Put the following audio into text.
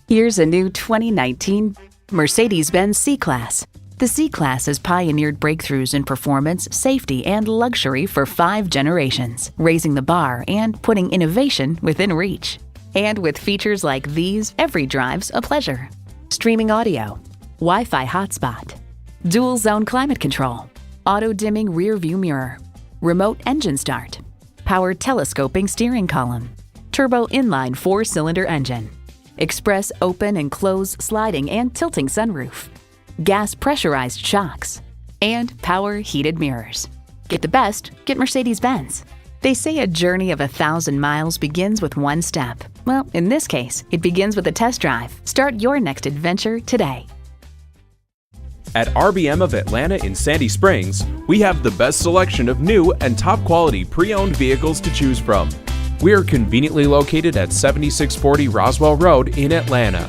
Here's a new 2019 Mercedes-Benz C-Class. The C-Class has pioneered breakthroughs in performance, safety, and luxury for 5 generations, raising the bar and putting innovation within reach. And with features like these, every drive's a pleasure. Streaming audio, Wi-Fi hotspot, dual-zone climate control, auto-dimming rear-view mirror, remote engine start, power telescoping steering column, turbo inline 4-cylinder engine, express open and close sliding and tilting sunroof, gas pressurized shocks, and power heated mirrors. Get the best, get Mercedes-Benz. They say a journey of 1,000 miles begins with one step. Well, in this case, it begins with a test drive. Start your next adventure today. At RBM of Atlanta in Sandy Springs, we have the best selection of new and top-quality pre-owned vehicles to choose from. We are conveniently located at 7640 Roswell Road in Atlanta.